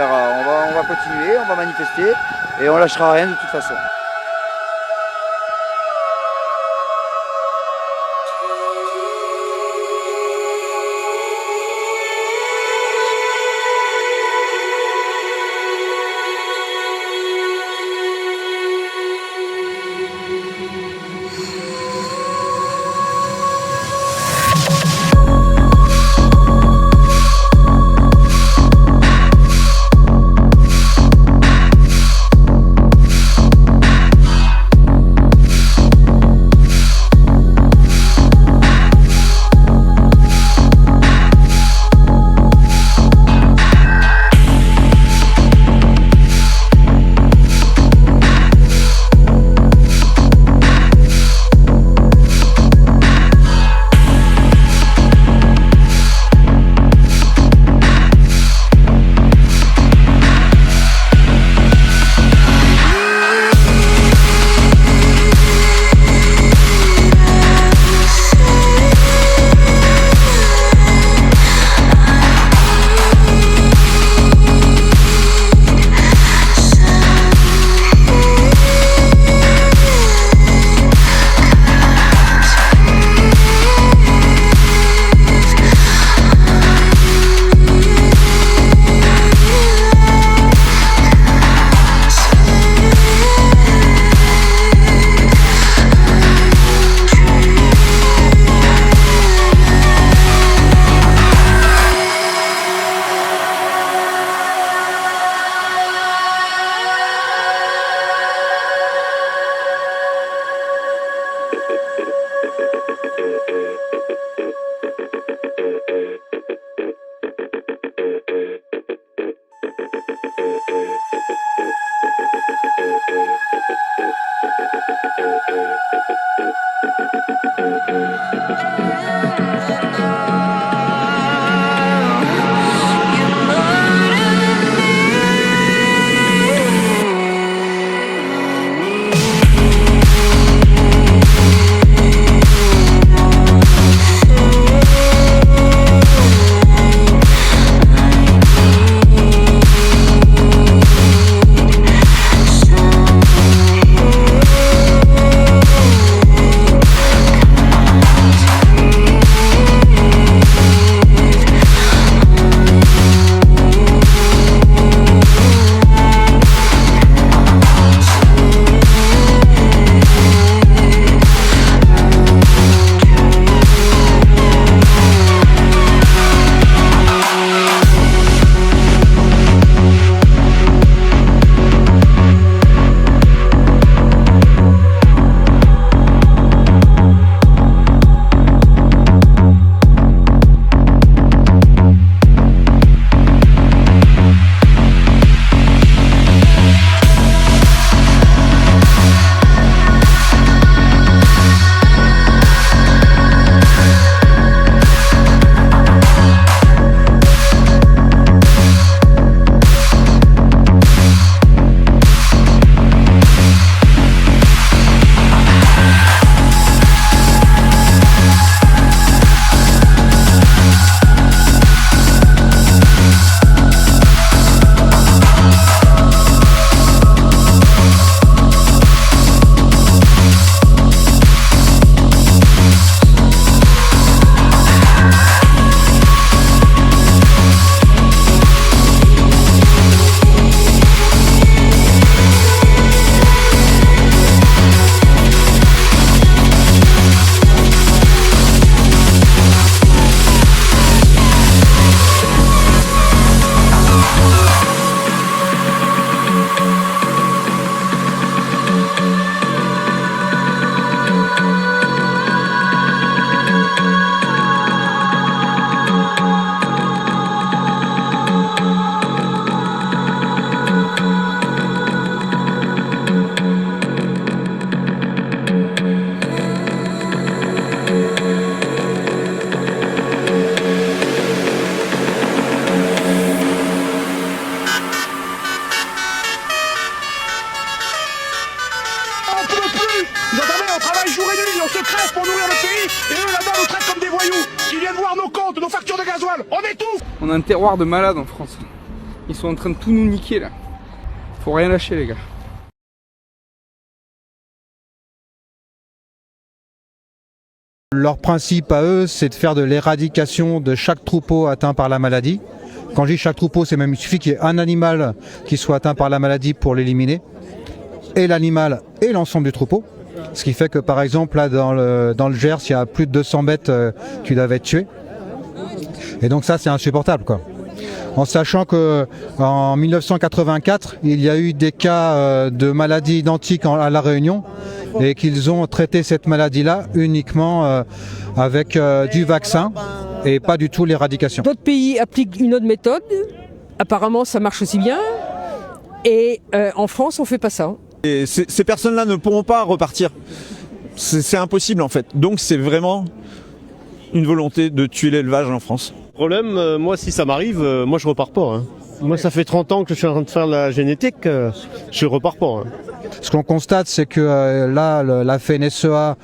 on va continuer, on va manifester et on lâchera rien de toute façon. se crèvent pour nourrir le pays, et eux là-bas nous traitent comme des voyous, qui viennent voir nos comptes, nos factures de gasoil, on étouffe. On a un terroir de malades en France. Ils sont en train de tout nous niquer là. Faut rien lâcher les gars. Leur principe à eux, c'est de faire de l'éradication de chaque troupeau atteint par la maladie. Quand je dis chaque troupeau, c'est même, il suffit qu'il y ait un animal qui soit atteint par la maladie pour l'éliminer. Et l'animal et l'ensemble du troupeau. Ce qui fait que par exemple, là dans le Gers, il y a plus de 200 bêtes qui doivent être tuées. Et donc ça, c'est insupportable, quoi. En sachant que en 1984, il y a eu des cas de maladies identiques à La Réunion et qu'ils ont traité cette maladie-là uniquement avec du vaccin et pas du tout l'éradication. D'autres pays appliquent une autre méthode. Apparemment, ça marche aussi bien. Et en France, on fait pas ça. Et ces personnes-là ne pourront pas repartir. C'est impossible en fait. Donc c'est vraiment une volonté de tuer l'élevage en France. Le problème, moi si ça m'arrive, moi je repars pas. Hein. Moi ça fait 30 ans que je suis en train de faire la génétique, je repars pas. Hein. Ce qu'on constate, c'est que là, la FNSEA,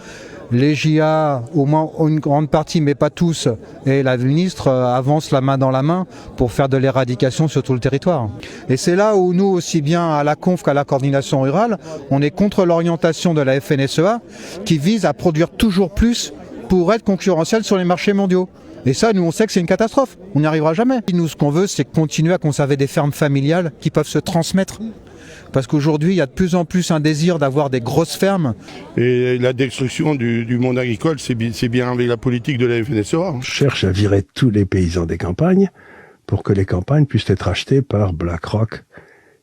les JA, au moins une grande partie, mais pas tous, et la ministre avancent la main dans la main pour faire de l'éradication sur tout le territoire. Et c'est là où nous, aussi bien à la Conf qu'à la coordination rurale, on est contre l'orientation de la FNSEA qui vise à produire toujours plus pour être concurrentiel sur les marchés mondiaux. Et ça, nous, on sait que c'est une catastrophe. On n'y arrivera jamais. Nous, ce qu'on veut, c'est continuer à conserver des fermes familiales qui peuvent se transmettre. Parce qu'aujourd'hui, il y a de plus en plus un désir d'avoir des grosses fermes. Et la destruction du monde agricole, c'est bien avec la politique de la FNSEA. On cherche à virer tous les paysans des campagnes pour que les campagnes puissent être achetées par BlackRock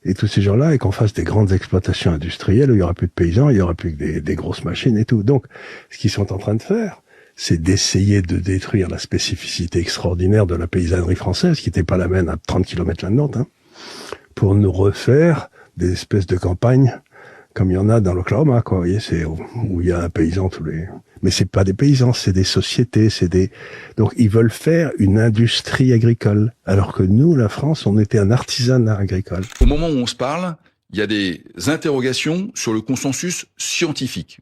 et tous ces gens-là et qu'on fasse des grandes exploitations industrielles où il n'y aura plus de paysans, il n'y aura plus que des grosses machines et tout. Donc, ce qu'ils sont en train de faire, c'est d'essayer de détruire la spécificité extraordinaire de la paysannerie française, qui n'était pas la même à 30 km là de Nantes, hein, pour nous refaire des espèces de campagnes comme il y en a dans l'Oklahoma, quoi. Vous voyez, c'est où il y a un paysan tous les... Mais c'est pas des paysans, c'est des sociétés, Donc ils veulent faire une industrie agricole, alors que nous, la France, on était un artisanat agricole. Au moment où on se parle, il y a des interrogations sur le consensus scientifique.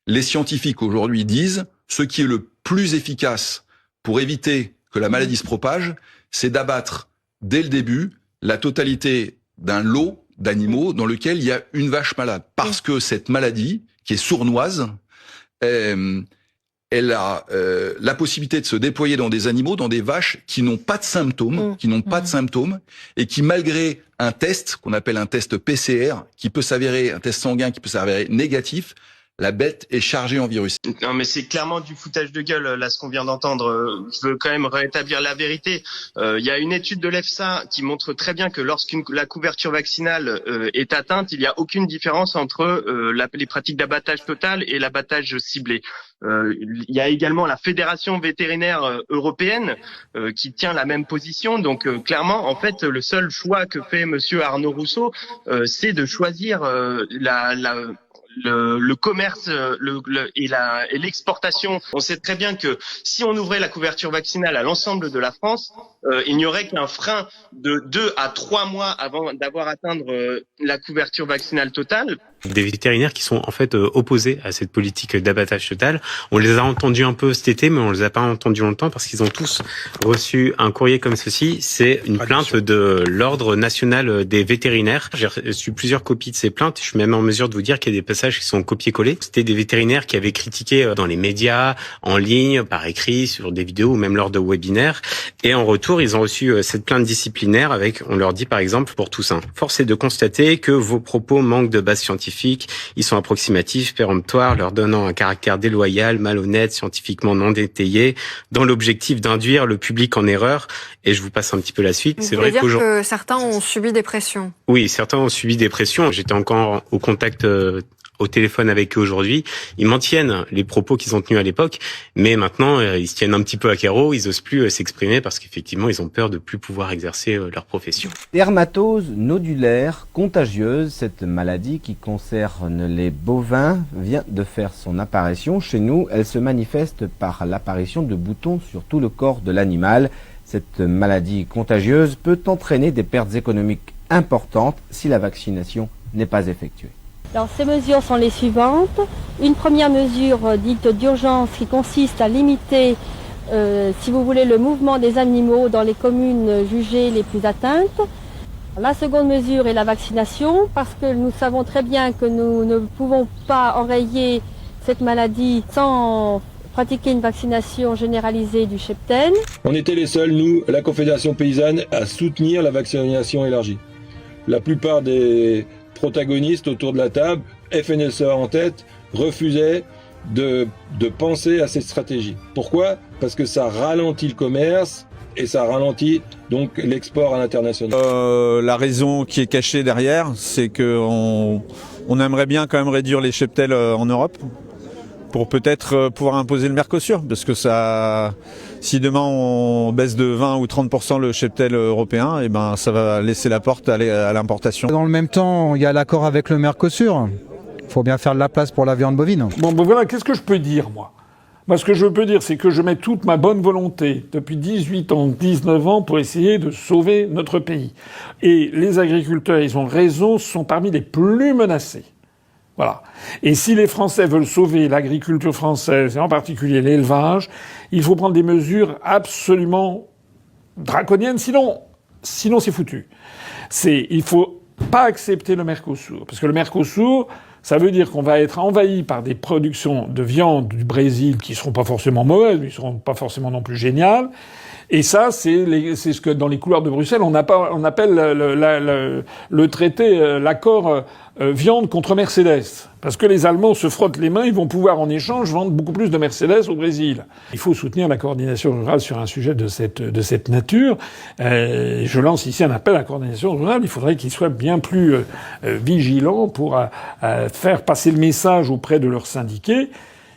Les scientifiques aujourd'hui disent ce qui est le plus efficace pour éviter que la maladie se propage, c'est d'abattre dès le début la totalité d'un lot d'animaux dans lequel il y a une vache malade. Parce que cette maladie, qui est sournoise, elle a la possibilité de se déployer dans des animaux, dans des vaches qui n'ont pas de symptômes, et qui, malgré un test, qu'on appelle un test PCR, un test sanguin qui peut s'avérer négatif, la bête est chargée en virus. Non, mais c'est clairement du foutage de gueule, là, ce qu'on vient d'entendre. Je veux quand même rétablir la vérité. Il y a une étude de l'EFSA qui montre très bien que lorsque la couverture vaccinale est atteinte, il n'y a aucune différence entre les pratiques d'abattage total et l'abattage ciblé. Il y a également la Fédération vétérinaire européenne qui tient la même position. Donc clairement, en fait, le seul choix que fait Monsieur Arnaud Rousseau, c'est de choisir le commerce et l'exportation. On sait très bien que si on ouvrait la couverture vaccinale à l'ensemble de la France, il n'y aurait qu'un frein de 2 à 3 mois avant d'avoir atteindre la couverture vaccinale totale. Des vétérinaires qui sont en fait opposés à cette politique d'abattage total. On les a entendus un peu cet été, mais on les a pas entendus longtemps parce qu'ils ont tous reçu un courrier comme ceci. C'est une plainte de l'Ordre national des vétérinaires. J'ai reçu plusieurs copies de ces plaintes. Je suis même en mesure de vous dire qu'il y a des passages qui sont copiés-collés. C'était des vétérinaires qui avaient critiqué dans les médias, en ligne, par écrit, sur des vidéos ou même lors de webinaires. Et en retour, ils ont reçu cette plainte disciplinaire avec, on leur dit par exemple, pour Toussaint. Force est de constater que vos propos manquent de base scientifique. Ils sont approximatifs, péremptoires, leur donnant un caractère déloyal, malhonnête, scientifiquement non détaillé, dans l'objectif d'induire le public en erreur. Et je vous passe un petit peu la suite. C'est vrai que certains ont subi des pressions. Oui, certains ont subi des pressions. J'étais encore au contact au téléphone avec eux aujourd'hui. Ils maintiennent les propos qu'ils ont tenus à l'époque, mais maintenant, ils se tiennent un petit peu à carreau, ils osent plus s'exprimer parce qu'effectivement, ils ont peur de plus pouvoir exercer leur profession. Dermatose nodulaire contagieuse, cette maladie qui concerne les bovins vient de faire son apparition chez nous. Elle se manifeste par l'apparition de boutons sur tout le corps de l'animal. Cette maladie contagieuse peut entraîner des pertes économiques importantes si la vaccination n'est pas effectuée. Alors, ces mesures sont les suivantes. Une première mesure dite d'urgence qui consiste à limiter, si vous voulez, le mouvement des animaux dans les communes jugées les plus atteintes. La seconde mesure est la vaccination, parce que nous savons très bien que nous ne pouvons pas enrayer cette maladie sans pratiquer une vaccination généralisée du cheptel. On était les seuls, nous, la Confédération paysanne, à soutenir la vaccination élargie. La plupart des protagonistes autour de la table, FNSEA en tête, refusaient de penser à cette stratégie. Pourquoi ? Parce que ça ralentit le commerce et ça ralentit donc l'export à l'international. La raison qui est cachée derrière, c'est qu'on aimerait bien quand même réduire les cheptels en Europe pour peut-être pouvoir imposer le Mercosur, parce que ça, si demain on baisse de 20 ou 30% le cheptel européen, et ben ça va laisser la porte à l'importation. Dans le même temps, il y a l'accord avec le Mercosur. Il faut bien faire de la place pour la viande bovine. Bon, ben voilà, qu'est-ce que je peux dire, moi ? Moi, ce que je peux dire, c'est que je mets toute ma bonne volonté depuis 18 ans, 19 ans pour essayer de sauver notre pays. Et les agriculteurs, ils ont raison, sont parmi les plus menacés. Voilà. Et si les Français veulent sauver l'agriculture française, et en particulier l'élevage, il faut prendre des mesures absolument draconiennes, sinon c'est foutu. Il faut pas accepter le Mercosur. Parce que le Mercosur, ça veut dire qu'on va être envahi par des productions de viande du Brésil qui seront pas forcément mauvaises, mais qui seront pas forcément non plus géniales. Et ça, c'est ce que dans les couloirs de Bruxelles, on appelle le traité, l'accord viande contre Mercedes. Parce que les Allemands se frottent les mains, ils vont pouvoir en échange vendre beaucoup plus de Mercedes au Brésil. Il faut soutenir la coordination rurale sur un sujet de cette nature. Je lance ici un appel à la coordination rurale. Il faudrait qu'ils soient bien plus vigilants pour faire passer le message auprès de leurs syndiqués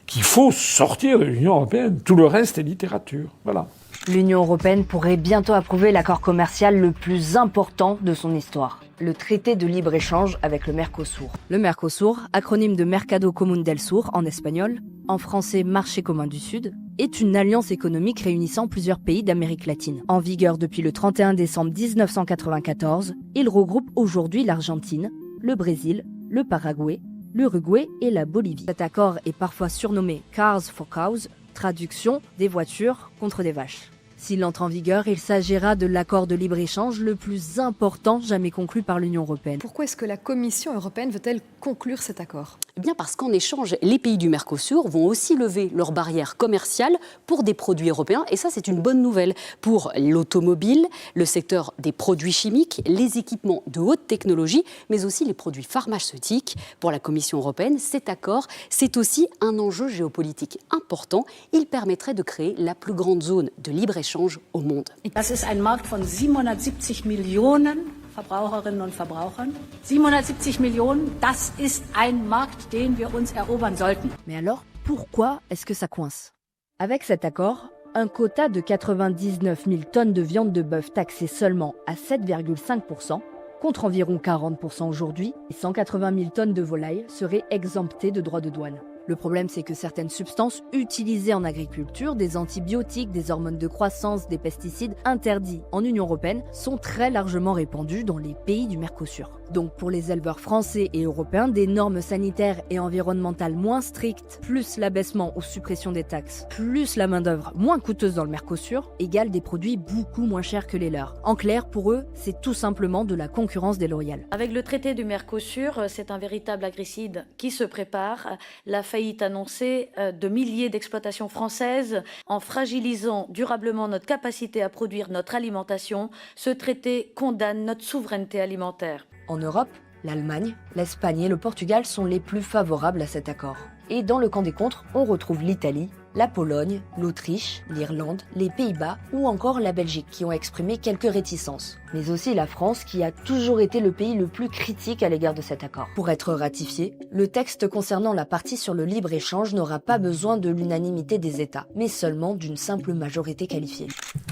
qu'il faut sortir de l'Union européenne. Tout le reste est littérature. Voilà. L'Union européenne pourrait bientôt approuver l'accord commercial le plus important de son histoire, le traité de libre-échange avec le Mercosur. Le Mercosur, acronyme de Mercado Común del Sur en espagnol, en français Marché commun du Sud, est une alliance économique réunissant plusieurs pays d'Amérique latine. En vigueur depuis le 31 décembre 1994, il regroupe aujourd'hui l'Argentine, le Brésil, le Paraguay, l'Uruguay et la Bolivie. Cet accord est parfois surnommé Cars for Cows, traduction des voitures contre des vaches. S'il entre en vigueur, il s'agira de l'accord de libre-échange le plus important jamais conclu par l'Union européenne. Pourquoi est-ce que la Commission européenne veut-elle conclure cet accord ? Eh bien parce qu'en échange, les pays du Mercosur vont aussi lever leurs barrières commerciales pour des produits européens. Et ça, c'est une bonne nouvelle pour l'automobile, le secteur des produits chimiques, les équipements de haute technologie, mais aussi les produits pharmaceutiques. Pour la Commission européenne, cet accord, c'est aussi un enjeu géopolitique important. Il permettrait de créer la plus grande zone de libre-échange au monde. Das ist ein Markt von 770 Millionen Verbraucherinnen und Verbrauchern. 770 Millionen, das ist ein Markt, den wir uns erobern sollten. Mais alors, pourquoi est-ce que ça coince ? Avec cet accord, un quota de 99 000 tonnes de viande de bœuf taxée seulement à 7,5%, contre environ 40% aujourd'hui, et 180 000 tonnes de volailles seraient exemptées de droits de douane. Le problème, c'est que certaines substances utilisées en agriculture, des antibiotiques, des hormones de croissance, des pesticides interdits en Union européenne, sont très largement répandues dans les pays du Mercosur. Donc pour les éleveurs français et européens, des normes sanitaires et environnementales moins strictes, plus l'abaissement ou suppression des taxes, plus la main-d'œuvre moins coûteuse dans le Mercosur, égale des produits beaucoup moins chers que les leurs. En clair, pour eux, c'est tout simplement de la concurrence déloyale. Avec le traité du Mercosur, c'est un véritable agricide qui se prépare. La faillite annoncée de milliers d'exploitations françaises, en fragilisant durablement notre capacité à produire notre alimentation, ce traité condamne notre souveraineté alimentaire. En Europe, l'Allemagne, l'Espagne et le Portugal sont les plus favorables à cet accord. Et dans le camp des contres, on retrouve l'Italie, la Pologne, l'Autriche, l'Irlande, les Pays-Bas ou encore la Belgique qui ont exprimé quelques réticences. Mais aussi la France qui a toujours été le pays le plus critique à l'égard de cet accord. Pour être ratifié, le texte concernant la partie sur le libre-échange n'aura pas besoin de l'unanimité des États, mais seulement d'une simple majorité qualifiée.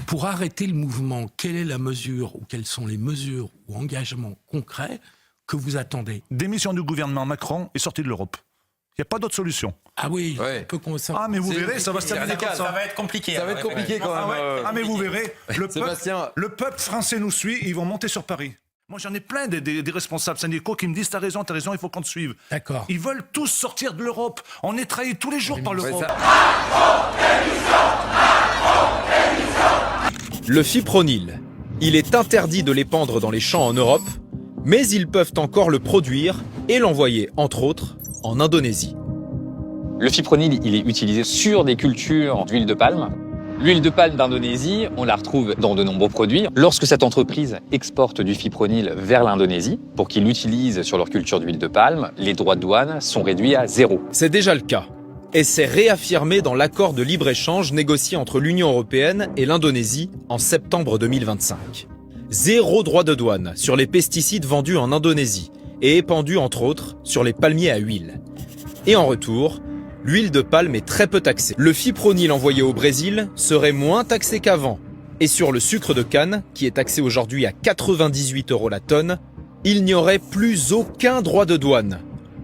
Pour arrêter le mouvement, quelle est la mesure ou quelles sont les mesures ou engagements concrets que vous attendez ? Démission du gouvernement Macron et sortie de l'Europe. Il n'y a pas d'autre solution. Ah oui, Ah mais vous verrez, ça va se terminer comme ça. Ça va être compliqué. Ça va être compliqué quand même. Ah mais vous verrez, le peuple français nous suit, ils vont monter sur Paris. Moi j'en ai plein des responsables syndicaux qui me disent t'as raison, il faut qu'on te suive. D'accord. Ils veulent tous sortir de l'Europe. On est trahis tous les jours par l'Europe. Le fipronil. Il est interdit de l'épandre dans les champs en Europe, mais ils peuvent encore le produire et l'envoyer, entre autres, en Indonésie. Le fipronil, il est utilisé sur des cultures d'huile de palme. L'huile de palme d'Indonésie, on la retrouve dans de nombreux produits. Lorsque cette entreprise exporte du fipronil vers l'Indonésie, pour qu'ils l'utilisent sur leur culture d'huile de palme, les droits de douane sont réduits à 0. C'est déjà le cas. Et c'est réaffirmé dans l'accord de libre-échange négocié entre l'Union européenne et l'Indonésie en septembre 2025. 0 droit de douane sur les pesticides vendus en Indonésie et épandus entre autres sur les palmiers à huile. Et en retour, l'huile de palme est très peu taxée. Le fipronil envoyé au Brésil serait moins taxé qu'avant. Et sur le sucre de canne, qui est taxé aujourd'hui à 98 € la tonne, il n'y aurait plus aucun droit de douane,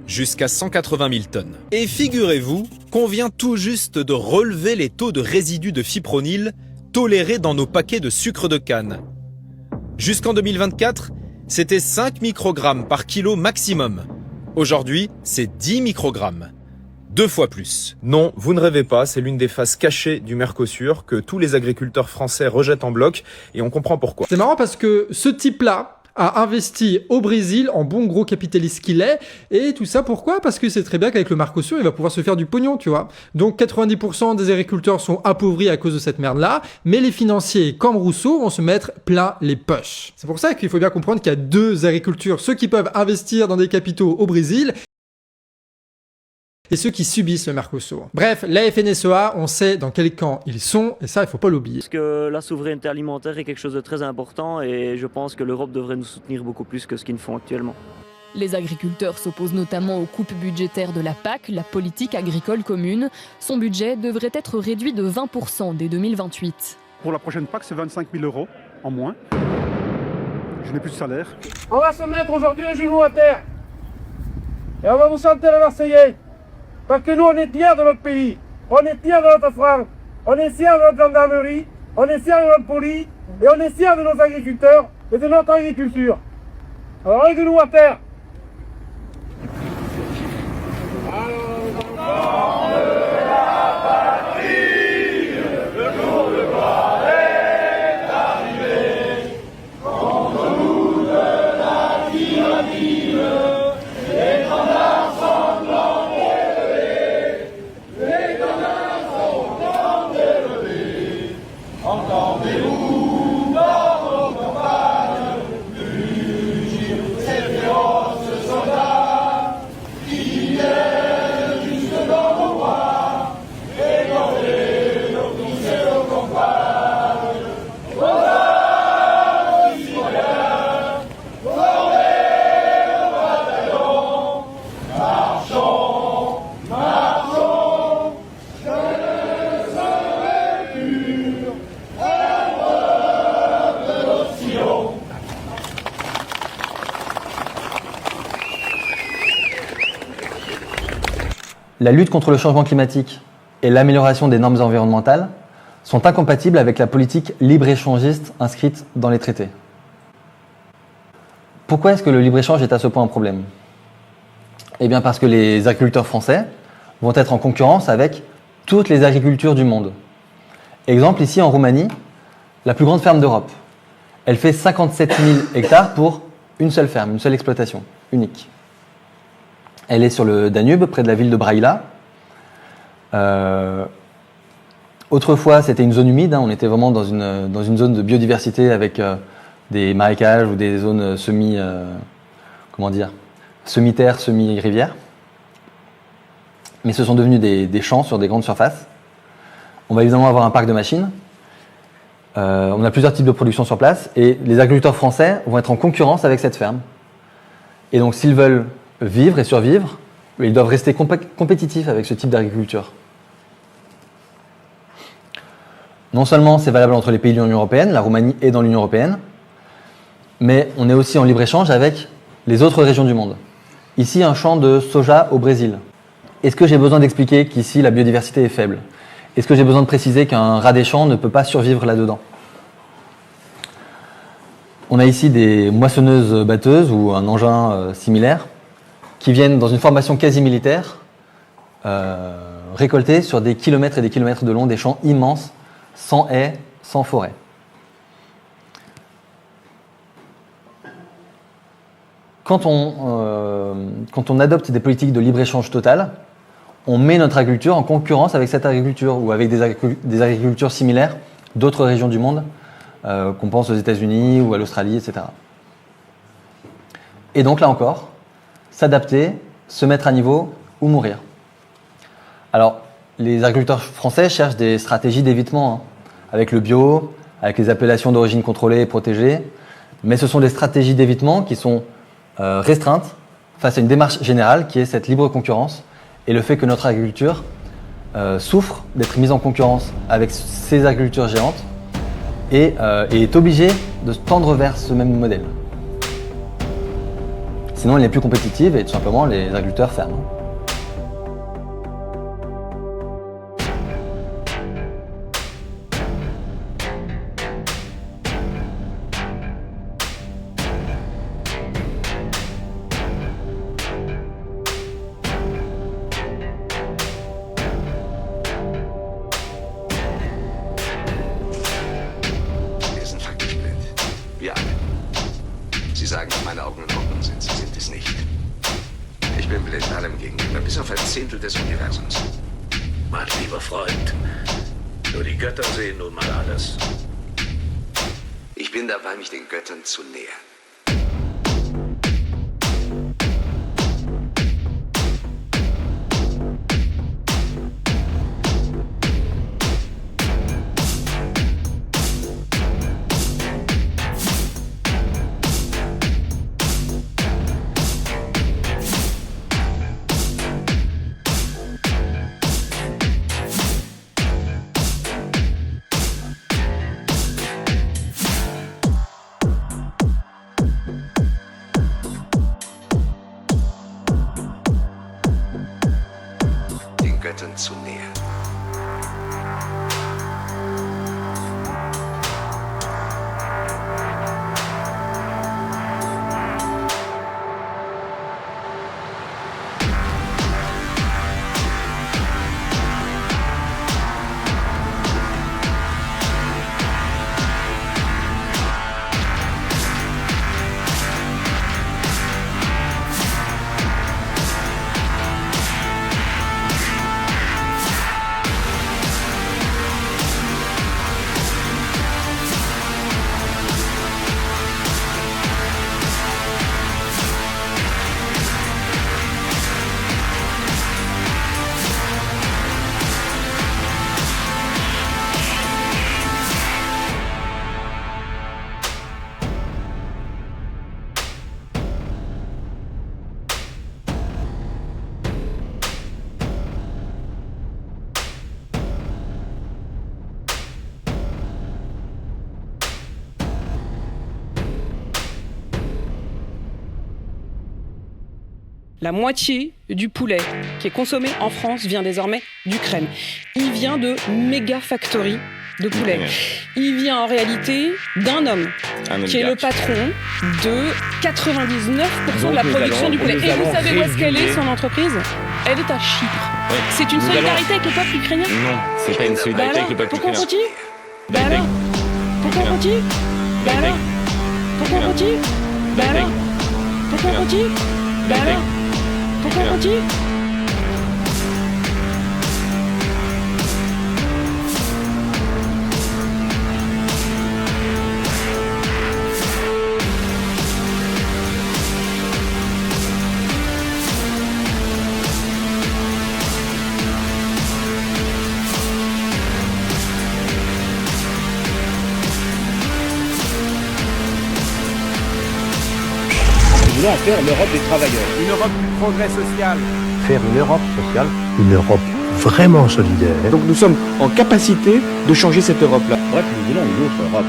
jusqu'à 180 000 tonnes. Et figurez-vous qu'on vient tout juste de relever les taux de résidus de fipronil tolérés dans nos paquets de sucre de canne. Jusqu'en 2024, c'était 5 microgrammes par kilo maximum. Aujourd'hui, c'est 10 microgrammes. 2 fois plus. Non, vous ne rêvez pas, c'est l'une des faces cachées du Mercosur que tous les agriculteurs français rejettent en bloc et on comprend pourquoi. C'est marrant parce que ce type-là a investi au Brésil en bon gros capitaliste qu'il est, et tout ça pourquoi ? Parce que c'est très bien qu'avec le Mercosur, il va pouvoir se faire du pognon, tu vois. Donc 90% des agriculteurs sont appauvris à cause de cette merde-là, mais les financiers comme Rousseau vont se mettre plein les poches. C'est pour ça qu'il faut bien comprendre qu'il y a deux agricultures, ceux qui peuvent investir dans des capitaux au Brésil, et ceux qui subissent le Mercosur. Bref, la FNSEA, on sait dans quel camp ils sont, et ça, il faut pas l'oublier. Parce que la souveraineté alimentaire est quelque chose de très important, et je pense que l'Europe devrait nous soutenir beaucoup plus que ce qu'ils font actuellement. Les agriculteurs s'opposent notamment aux coupes budgétaires de la PAC, la politique agricole commune. Son budget devrait être réduit de 20% dès 2028. Pour la prochaine PAC, c'est 25 000 € en moins. Je n'ai plus de salaire. On va se mettre aujourd'hui les genoux à terre. Et on va vous chanter le Marseillais. Parce que nous, on est fiers de notre pays, on est fiers de notre France, on est fiers de notre gendarmerie, on est fiers de notre police, et on est fiers de nos agriculteurs et de notre agriculture. Alors, aidez-nous à terre. La lutte contre le changement climatique et l'amélioration des normes environnementales sont incompatibles avec la politique libre-échangiste inscrite dans les traités. Pourquoi est-ce que le libre-échange est à ce point un problème ? Eh bien parce que les agriculteurs français vont être en concurrence avec toutes les agricultures du monde. Exemple, ici en Roumanie, la plus grande ferme d'Europe. Elle fait 57 000 hectares pour une seule ferme, une seule exploitation, unique. Elle est sur le Danube, près de la ville de Braila. Autrefois, c'était une zone humide. On était vraiment dans une zone de biodiversité avec des marécages ou des zones semi-terre, semi-rivière. Mais ce sont devenus des champs sur des grandes surfaces. On va évidemment avoir un parc de machines. On a plusieurs types de production sur place. Et les agriculteurs français vont être en concurrence avec cette ferme. Et donc, s'ils veulent vivre et survivre, ils doivent rester compétitifs avec ce type d'agriculture. Non seulement c'est valable entre les pays de l'Union européenne, la Roumanie est dans l'Union européenne, mais on est aussi en libre-échange avec les autres régions du monde. Ici, un champ de soja au Brésil. Est-ce que j'ai besoin d'expliquer qu'ici la biodiversité est faible ? Est-ce que j'ai besoin de préciser qu'un rat des champs ne peut pas survivre là-dedans ? On a ici des moissonneuses-batteuses ou un engin similaire qui viennent dans une formation quasi militaire récolter sur des kilomètres et des kilomètres de long des champs immenses, sans haies, sans forêt. quand on adopte des politiques de libre-échange total, on met notre agriculture en concurrence avec cette agriculture ou avec des agricultures similaires d'autres régions du monde, qu'on pense aux États-Unis ou à l'Australie, etc. Et donc là encore, s'adapter, se mettre à niveau ou mourir. Alors, les agriculteurs français cherchent des stratégies d'évitement, avec le bio, avec les appellations d'origine contrôlée et protégées, mais ce sont des stratégies d'évitement qui sont restreintes face à une démarche générale qui est cette libre concurrence et le fait que notre agriculture souffre d'être mise en concurrence avec ces agricultures géantes et est obligée de tendre vers ce même modèle. Sinon, elle n'est plus compétitive et tout simplement les agriculteurs ferment. Ich bin dabei, mich den Göttern zu nähern. Zu nähern. La moitié du poulet qui est consommé en France vient désormais d'Ukraine. Il vient de méga factories de poulet. Il vient en réalité d'un homme qui est le patron de 99% de la production du poulet. Et vous savez où est-ce qu'elle est, son entreprise ? Elle est à Chypre. Oui. C'est une solidarité avec le peuple ukrainien ? Non, c'est pas une solidarité avec le peuple ukrainien. Pourquoi on continue ? Bah alors ? Pourquoi on continue ? Bah alors ? Pourquoi on continue ? Bah alors ? Pourquoi on continue ? Bah alors ? Pourquoi on continue ? Nous voulons faire l'Europe des travailleurs. Une Europe du progrès social. Faire une Europe sociale. Une Europe vraiment solidaire. Donc nous sommes en capacité de changer cette Europe-là. Bref, nous voulons une autre Europe.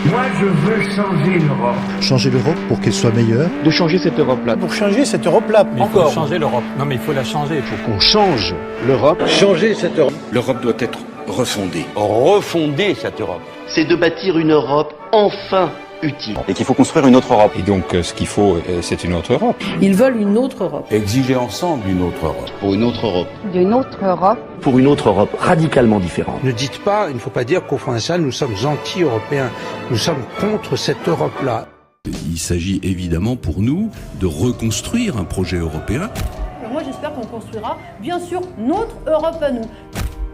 Moi, je veux changer l'Europe. Changer l'Europe pour qu'elle soit meilleure. De changer cette Europe-là. Pour changer cette Europe-là, mais encore. Il faut changer l'Europe. Non, mais il faut la changer. Il faut qu'on change l'Europe. Changer cette Europe. L'Europe doit être refondée. Refonder cette Europe. C'est de bâtir une Europe enfin utile. Et qu'il faut construire une autre Europe. Et donc, ce qu'il faut, c'est une autre Europe. Ils veulent une autre Europe. Exiger ensemble une autre Europe. Pour une autre Europe. D'une autre Europe. Pour une autre Europe radicalement différente. Ne dites pas, il ne faut pas dire qu'au fond de ça, nous sommes anti-européens. Nous sommes contre cette Europe-là. Il s'agit évidemment pour nous de reconstruire un projet européen. Moi j'espère qu'on construira bien sûr notre Europe à nous.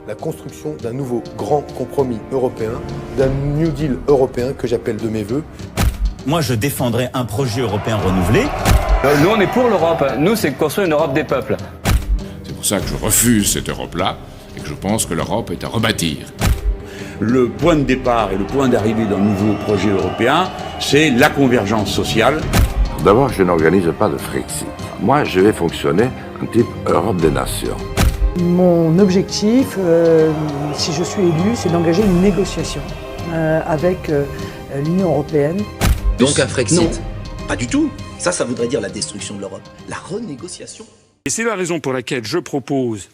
La construction d'un nouveau grand compromis européen, d'un New Deal européen que j'appelle de mes vœux. Moi je défendrai un projet européen renouvelé. Nous on est pour l'Europe, nous c'est construire une Europe des peuples. C'est pour ça que je refuse cette Europe-là et que je pense que l'Europe est à rebâtir. Le point de départ et le point d'arrivée d'un nouveau projet européen, c'est la convergence sociale. D'abord, je n'organise pas de Frexit. Moi, je vais fonctionner en type Europe des nations. Mon objectif, si je suis élu, c'est d'engager une négociation avec l'Union européenne. Donc un Frexit? Non. Pas du tout. Ça voudrait dire la destruction de l'Europe. La renégociation. Et c'est la raison pour laquelle je propose,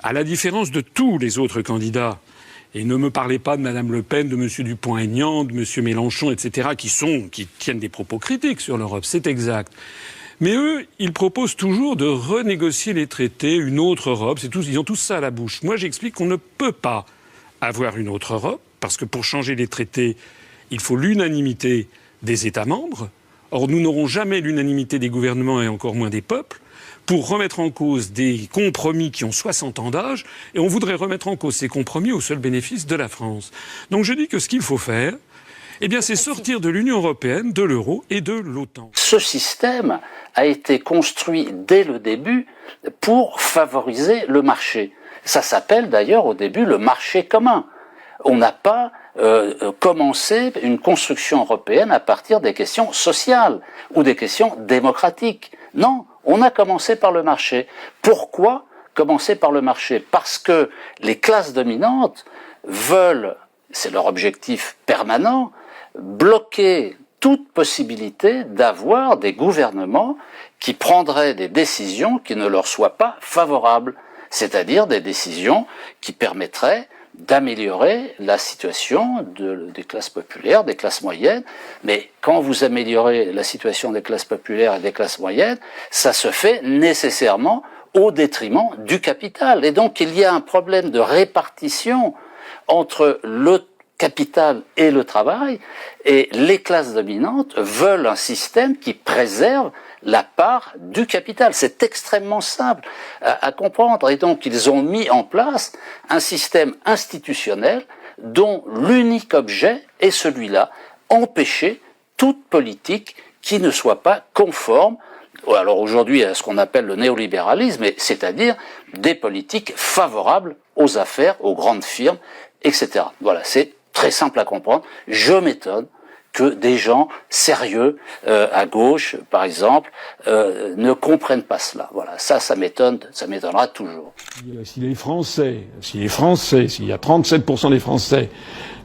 à la différence de tous les autres candidats, et ne me parlez pas de Mme Le Pen, de M. Dupont-Aignan, de M. Mélenchon, etc., qui tiennent des propos critiques sur l'Europe, c'est exact. Mais eux, ils proposent toujours de renégocier les traités, une autre Europe, ils ont tous ça à la bouche. Moi, j'explique qu'on ne peut pas avoir une autre Europe, parce que pour changer les traités, il faut l'unanimité des États membres. Or, nous n'aurons jamais l'unanimité des gouvernements et encore moins des peuples pour remettre en cause des compromis qui ont 60 ans d'âge, et on voudrait remettre en cause ces compromis au seul bénéfice de la France. Donc je dis que ce qu'il faut faire, c'est sortir de l'Union européenne, de l'euro et de l'OTAN. Ce système a été construit dès le début pour favoriser le marché. Ça s'appelle d'ailleurs au début le marché commun. On n'a pas commencé une construction européenne à partir des questions sociales ou des questions démocratiques. Non. On a commencé par le marché. Pourquoi commencer par le marché? Parce que les classes dominantes veulent, c'est leur objectif permanent, bloquer toute possibilité d'avoir des gouvernements qui prendraient des décisions qui ne leur soient pas favorables, c'est-à-dire des décisions qui permettraient d'améliorer la situation des classes populaires, des classes moyennes. Mais quand vous améliorez la situation des classes populaires et des classes moyennes, ça se fait nécessairement au détriment du capital. Et donc il y a un problème de répartition entre le capital et le travail, et les classes dominantes veulent un système qui préserve la part du capital. C'est extrêmement simple à comprendre. Et donc, ils ont mis en place un système institutionnel dont l'unique objet est celui-là, empêcher toute politique qui ne soit pas conforme, alors aujourd'hui à ce qu'on appelle le néolibéralisme, c'est-à-dire des politiques favorables aux affaires, aux grandes firmes, etc. Voilà, c'est très simple à comprendre. Je m'étonne que des gens sérieux, à gauche, par exemple, ne comprennent pas cela. Voilà, ça m'étonnera toujours. S'il y a 37% des Français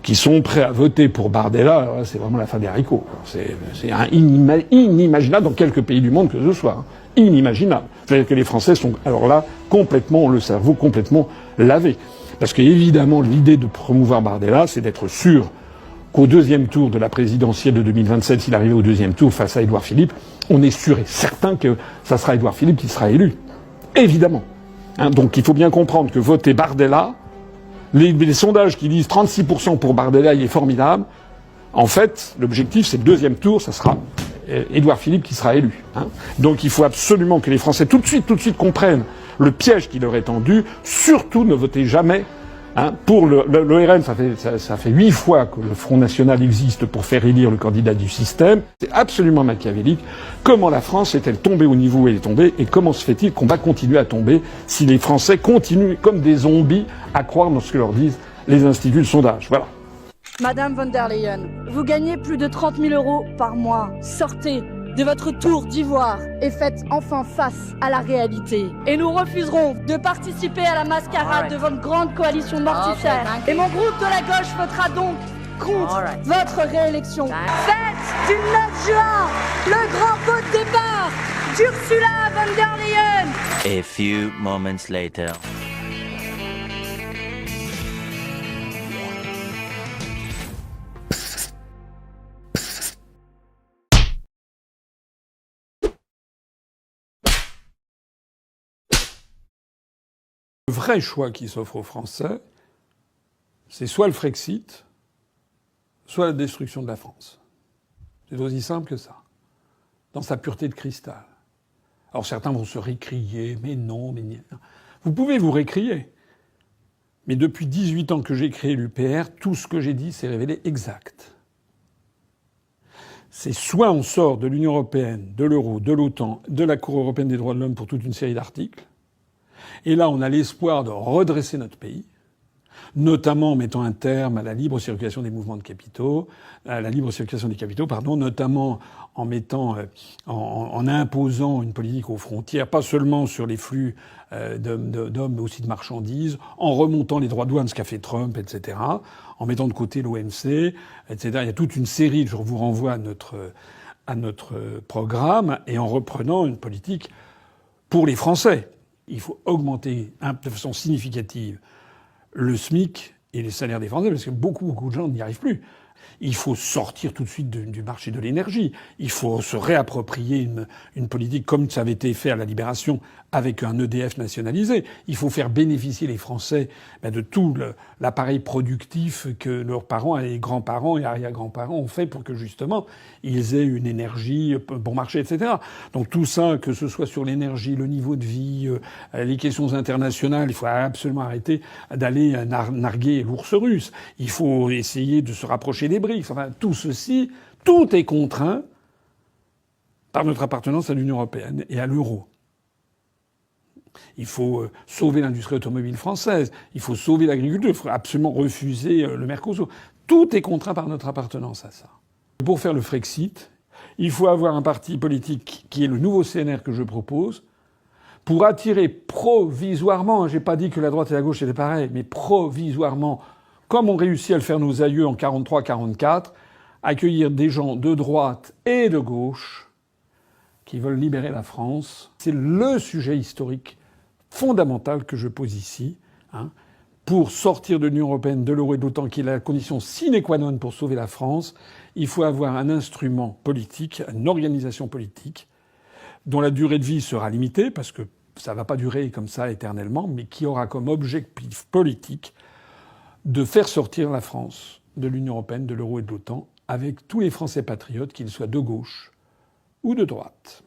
qui sont prêts à voter pour Bardella, c'est vraiment la fin des haricots. C'est inimaginable dans quelques pays du monde que ce soit. Inimaginable. C'est-à-dire que les Français sont, alors là, complètement, le cerveau complètement lavé. Parce qu'évidemment, l'idée de promouvoir Bardella, c'est d'être sûr qu'au deuxième tour de la présidentielle de 2027, s'il arrivait au deuxième tour face à Édouard Philippe, on est sûr et certain que ça sera Édouard Philippe qui sera élu. Évidemment. Donc il faut bien comprendre que voter Bardella, les sondages qui disent 36% pour Bardella, il est formidable. En fait, l'objectif, c'est le deuxième tour, ça sera Édouard Philippe qui sera élu. Donc il faut absolument que les Français tout de suite comprennent le piège qui leur est tendu. Surtout ne votez jamais pour le RN. Ça fait 8 fois que le Front National existe pour faire élire le candidat du système. C'est absolument machiavélique. Comment la France est-elle tombée au niveau où elle est tombée, et comment se fait-il qu'on va continuer à tomber si les Français continuent comme des zombies à croire dans ce que leur disent les instituts de sondage? Voilà. Madame von der Leyen, vous gagnez plus de 30 000 € par mois. Sortez de votre tour d'ivoire et faites enfin face à la réalité. Et nous refuserons de participer à la mascarade de votre grande coalition mortifère. Et mon groupe de la gauche votera donc contre votre réélection. Faites du 9 juin le grand vote départ d'Ursula von der Leyen. A few moments later. Le vrai choix qui s'offre aux Français, c'est soit le Frexit, soit la destruction de la France. C'est aussi simple que ça. Dans sa pureté de cristal. Alors certains vont se récrier, mais non, mais... Vous pouvez vous récrier. Mais depuis 18 ans que j'ai créé l'UPR, tout ce que j'ai dit s'est révélé exact. C'est soit on sort de l'Union européenne, de l'euro, de l'OTAN, de la Cour européenne des droits de l'homme pour toute une série d'articles. Et là, on a l'espoir de redresser notre pays, notamment en mettant un terme à la libre circulation des mouvements de capitaux, à la libre circulation des capitaux, notamment en mettant, en imposant une politique aux frontières, pas seulement sur les flux d'hommes, mais aussi de marchandises, en remontant les droits de douane, ce qu'a fait Trump, etc., en mettant de côté l'OMC, etc. Il y a toute une série, je vous renvoie à notre programme, et en reprenant une politique pour les Français. Il faut augmenter de façon significative le SMIC et les salaires des Français, parce que beaucoup de gens n'y arrivent plus. Il faut sortir tout de suite du marché de l'énergie. Il faut se réapproprier une politique comme ça avait été fait à la Libération avec un EDF nationalisé. Il faut faire bénéficier les Français de tout l'appareil productif que leurs parents et grands-parents et arrière-grands-parents ont fait pour que justement ils aient une énergie bon marché, etc. Donc tout ça, que ce soit sur l'énergie, le niveau de vie, les questions internationales, il faut absolument arrêter d'aller narguer l'ours russe. Il faut essayer de se rapprocher des BRICS. Enfin, tout ceci, tout est contraint par notre appartenance à l'Union européenne et à l'euro. Il faut sauver l'industrie automobile française. Il faut sauver l'agriculture. Il faut absolument refuser le Mercosur. Tout est contraint par notre appartenance à ça. Pour faire le Frexit, il faut avoir un parti politique qui est le nouveau CNR que je propose, pour attirer provisoirement, j'ai pas dit que la droite et la gauche étaient pareils, mais provisoirement, comme ont réussi à le faire nos aïeux en 43-44, accueillir des gens de droite et de gauche qui veulent libérer la France. C'est le sujet historique fondamental que je pose ici, pour sortir de l'Union européenne, de l'euro et de l'OTAN, qui est la condition sine qua non pour sauver la France. Il faut avoir un instrument politique, une organisation politique, dont la durée de vie sera limitée, parce que ça ne va pas durer comme ça éternellement, mais qui aura comme objectif politique de faire sortir la France de l'Union européenne, de l'euro et de l'OTAN, avec tous les Français patriotes, qu'ils soient de gauche ou de droite.